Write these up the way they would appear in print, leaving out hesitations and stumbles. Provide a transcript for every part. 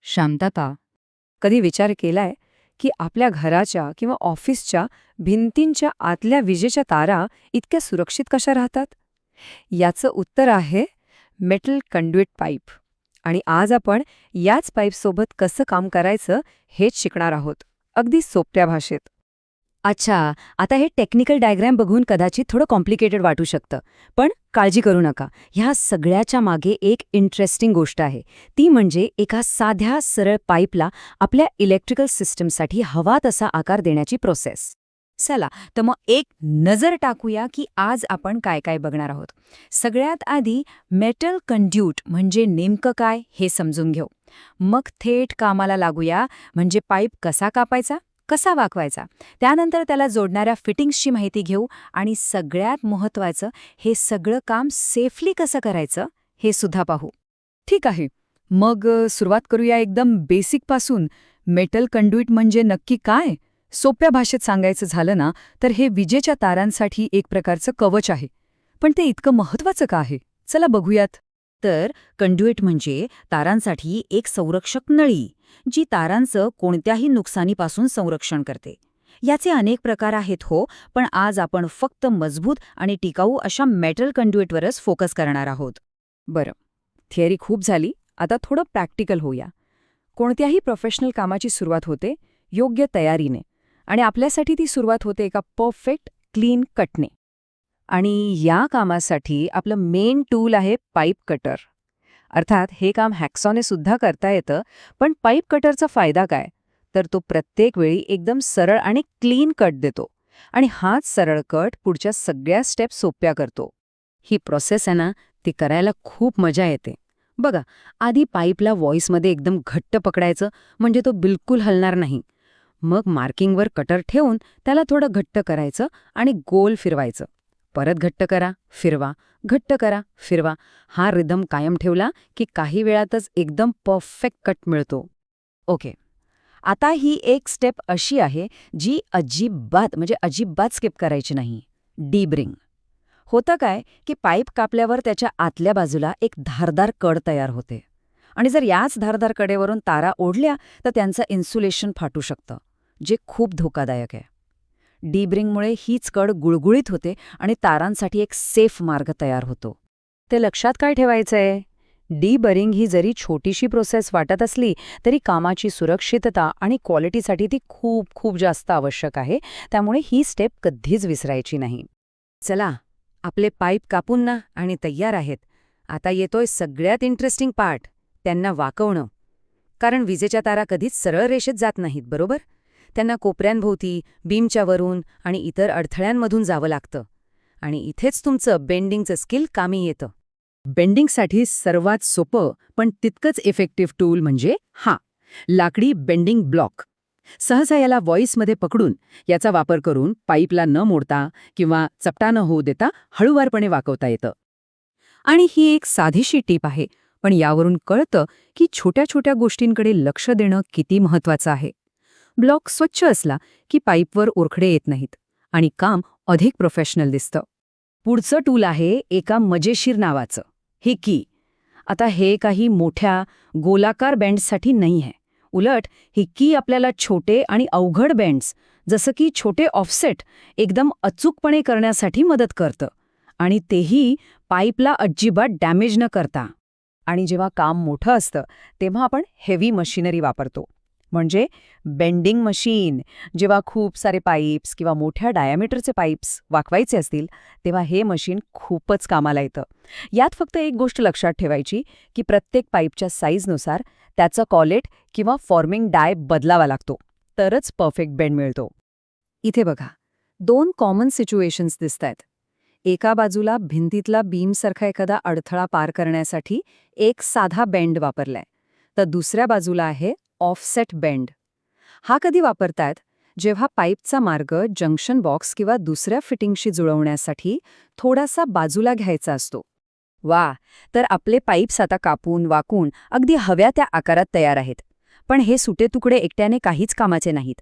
शांतता. कधी विचार केलाय की आपल्या घराच्या किंवा ऑफिसच्या भिंतींच्या आतल्या विजेच्या तारा इतक्या सुरक्षित कशा राहतात? याचं उत्तर आहे मेटल कंड्युइट पाईप. आणि आज आपण याच पाईपसोबत कसं काम करायचं हेच शिकणार आहोत, अगदी सोप्या भाषेत. अच्छा, आता हे टेक्निकल डायग्रॅम बघून कदाचित थोडं कॉम्प्लिकेटेड वाटू शकतं, पण काळजी करू नका. ह्या सगळ्याच्या मागे एक इंटरेस्टिंग गोष्ट आहे. ती म्हणजे एका साध्या सरळ पाईपला आपल्या इलेक्ट्रिकल सिस्टमसाठी हवा तसा आकार देण्याची प्रोसेस. चला तर मग एक नजर टाकूया की आज आपण काय काय बघणार आहोत. सगळ्यात आधी मेटल कंड्यूट म्हणजे नेमकं काय हे समजून घेऊ. मग थेट कामाला लागूया, म्हणजे पाईप कसा कापायचा, कसा वाकवायचा, त्यानंतर त्याला जोडणाऱ्या फिटिंग्सची माहिती घेऊ आणि सगळ्यात महत्त्वाचं, हे सगळं काम सेफली कसं करायचं हे सुद्धा पाहू. ठीक आहे, मग सुरुवात करूया एकदम बेसिकपासून. मेटल कंड्युइट म्हणजे नक्की काय? सोप्या भाषेत सांगायचं झालं ना, तर हे विजेच्या तारांसाठी एक प्रकारचं कवच आहे. पण ते इतकं महत्त्वाचं का आहे? चला बघूयात. तर कंड्युइट म्हणजे तारांसाठी एक संरक्षक नळी, जी तारांचं कोणत्याही नुकसानीपासून संरक्षण करते. याचे अनेक प्रकार आहेत हो, पण आज आपण फक्त मजबूत आणि टिकाऊ अशा मेटल कंड्युइटवरच फोकस करणार आहोत. बरं, थिअरी खूप झाली, आता थोडं प्रॅक्टिकल होऊया. कोणत्याही प्रोफेशनल कामाची सुरुवात होते योग्य तयारीने, आणि आपल्यासाठी ती सुरुवात होते एका परफेक्ट क्लीन कटने. आणि या कामासाठी आपलं मेन टूल आहे पाईप कटर. अर्थात हे काम हॅक्सॉने सुद्धा करता येतं, पण पाईप कटरचा फायदा काय? तर तो प्रत्येक वेळी एकदम सरळ आणि क्लीन कट देतो, आणि हाच सरळ कट पुढच्या सगळ्या स्टेप सोप्या करतो. ही प्रोसेस आहे ना, ती करायला खूप मजा येते. बघा, आधी पाईपला व्हॉईसमध्ये एकदम घट्ट पकडायचं, म्हणजे तो बिलकुल हलणार नाही. मग मार्किंगवर कटर ठेवून त्याला थोडं घट्ट करायचं आणि गोल फिरवायचं. परत घट्ट करा, फिरवा, घट्ट करा, फिरवा. हा रिदम कायम ठेवला की काही वेळातच एकदम परफेक्ट कट मिळतो. ओके, आता ही एक स्टेप अशी आहे जी अजिबात स्किप करायची नाही. डीब्रिंग. होतं काय की पाईप कापल्यावर त्याच्या आतल्या बाजूला एक धारदार कड तयार होते, आणि जर याच धारदार कडेवरून तारा ओढल्या तर त्यांचं इन्सुलेशन फाटू शकतं, जे खूप धोकादायक आहे. डीब्रिंगमुळे हीच कड गुळगुळीत होते आणि तारांसाठी एक सेफ मार्ग तयार होतो. ते लक्षात काय ठेवायचंय? डीबरिंग ही जरी छोटीशी प्रोसेस वाटत असली तरी कामाची सुरक्षितता आणि क्वालिटीसाठी ती खूप खूप जास्त आवश्यक आहे, त्यामुळे ही स्टेप कधीच विसरायची नाही. चला, आपले पाईप कापून ना आणि तयार आहेत. आता येतोय सगळ्यात इंटरेस्टिंग पार्ट, त्यांना वाकवणं. कारण विजेच्या तारा कधीच सरळ रेषेत जात नाहीत, बरोबर? त्यांना कोपऱ्यांभोवती, बीमच्या वरून आणि इतर अडथळ्यांमधून जावं लागतं. आणि इथेच तुमचं बेंडिंगचं स्किल कामी येतं. बेंडिंगसाठी सर्वात सोपं पण तितकंच इफेक्टिव्ह टूल म्हणजे लाकडी बेंडिंग ब्लॉक. सहसा याला व्हॉईसमध्ये पकडून याचा वापर करून पाईपला न मोडता किंवा चपटा न होऊ देता हळूवारपणे वाकवता येतं. आणि ही एक साधीशी टीप आहे, पण यावरून कळतं की छोट्या छोट्या गोष्टींकडे लक्ष देणं किती महत्त्वाचं आहे. ब्लॉक स्वच्छ असला की पाईपवर ओरखडे येत नाहीत आणि काम अधिक प्रोफेशनल दिसतं. पुढचं टूल आहे एका मजेशीर नावाचं, हे की. आता हे काही मोठ्या गोलाकार बेंड्ससाठी नाही आहे. उलट हे की आपल्याला छोटे आणि अवघड बेंड्स, जसं की छोटे ऑफसेट, एकदम अचूकपणे करण्यासाठी मदत करतं, आणि तेही पाईपला अजिबात डॅमेज न करता. आणि जेव्हा काम मोठं असतं तेव्हा आपण हेवी मशिनरी वापरतो, म्हणजे बेंडिंग मशीन. जेव्हा खूप सारे पाईप्स किंवा मोठ्या डायामीटरचे पाईप्स वाकवायचे असतील तेव्हा हे मशीन खूपच कामाला येतं. यात फक्त एक गोष्ट लक्षात ठेवायची की प्रत्येक पाईपच्या साईजनुसार त्याचा कॉलेट किंवा फॉर्मिंग डाय बदलावा लागतो, तरच परफेक्ट बेंड मिळतो. इथे बघा, 2 कॉमन सिच्युएशन्स दिसतायत. एका बाजूला भिंतीतला बीमसारखा एखादा अडथळा पार करण्यासाठी एक साधा बेंड वापरलाय, तर दुसऱ्या बाजूला आहे ऑफसेट बेंड. हा कधी वापरतात? जेव्हा पाईपचा मार्ग जंक्शन बॉक्स किंवा दुसऱ्या फिटिंगशी जुळवण्यासाठी थोडासा बाजूला घ्यायचा असतो. वा, तर आपले पाईप्स आता कापून वाकून अगदी हव्या त्या आकारात तयार आहेत. पण हे सुटे तुकडे एकट्याने काहीच कामाचे नाहीत.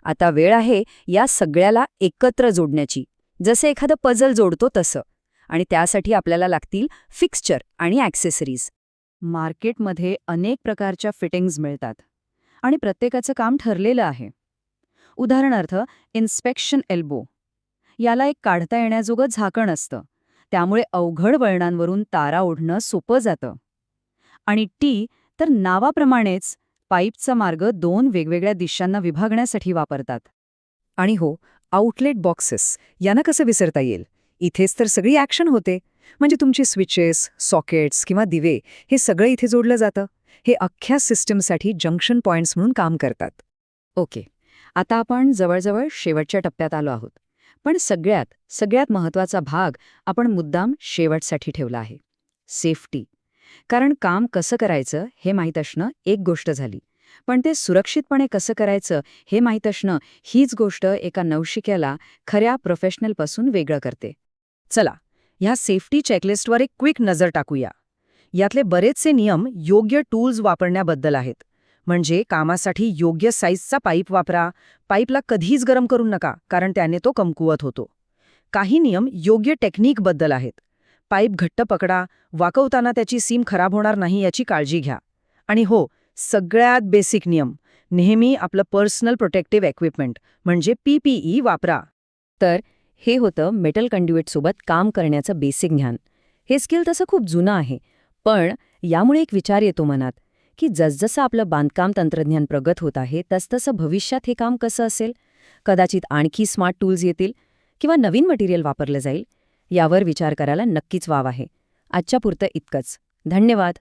आता वेळ आहे या सगळ्याला एकत्र जोडण्याची, जसे एखादं पझल जोडतो तसं. आणि त्यासाठी आपल्याला लागतील फिक्स्चर आणि ॲक्सेसरीज. मार्केटमध्ये अनेक प्रकारच्या फिटिंग्ज मिळतात आणि प्रत्येकाचं काम ठरलेलं आहे. उदाहरणार्थ इन्स्पेक्शन एल्बो. याला एक काढता येण्याजोगं झाकण असतं, त्यामुळे अवघड वळणांवरून तारा ओढणं सोपं जातं. आणि टी तर नावाप्रमाणेच पाईपचा मार्ग 2 वेगवेगळ्या दिशांना विभागण्यासाठी वापरतात. आणि हो, आउटलेट बॉक्सेस यांना कसं विसरता येईल? इथेच तर सगळी ॲक्शन होते. म्हणजे तुमची स्विचेस, सॉकेट्स किंवा दिवे हे सगळं इथे जोडलं जातं. हे अख्ख्या सिस्टमसाठी जंक्शन पॉइंट्स म्हणून काम करतात. ओके, आता आपण जवळजवळ शेवटच्या टप्प्यात आलो आहोत. पण सगळ्यात महत्त्वाचा भाग आपण मुद्दाम शेवटसाठी ठेवला आहे, सेफ्टी. कारण काम कसं करायचं हे माहीत असणं एक गोष्ट झाली, पण ते सुरक्षितपणे कसं करायचं हे माहीत असणं हीच गोष्ट एका नवशिक्याला खऱ्या प्रोफेशनलपासून वेगळं करते. चला, ह्या सेफ्टी चेकलिस्टवर एक क्विक नजर टाकूया. यातले बरेचसे नियम योग्य टूल्स वापरण्याबद्दल आहेत. म्हणजे कामासाठी योग्य साईजचा पाईप वापरा, पाईपला कधीच गरम करू नका कारण त्याने तो कमकुवत होतो. काही नियम योग्य टेक्निकबद्दल आहेत. पाईप घट्ट पकडा, वाकवताना त्याची सीम खराब होणार नाही याची काळजी घ्या. आणि हो, सगळ्यात बेसिक नियम, नेहमी आपलं पर्सनल प्रोटेक्टिव्ह इक्विपमेंट म्हणजे PPE वापरा. तर हे होतं मेटल कंड्युएटसोबत काम करण्याचं बेसिक ज्ञान. हे स्किल तसं खूप जुनं आहे, पण यामुळे एक विचार येतो मनात की जसजसं आपलं बांधकाम तंत्रज्ञान प्रगत होत आहे तसतसं भविष्यात हे काम कसं असेल. कदाचित आणखी स्मार्ट टूल्स येतील किंवा नवीन मटेरियल वापरलं जाईल. यावर विचार करायला नक्कीच वाव आहे. आजच्या पुरतं इतकंच. धन्यवाद.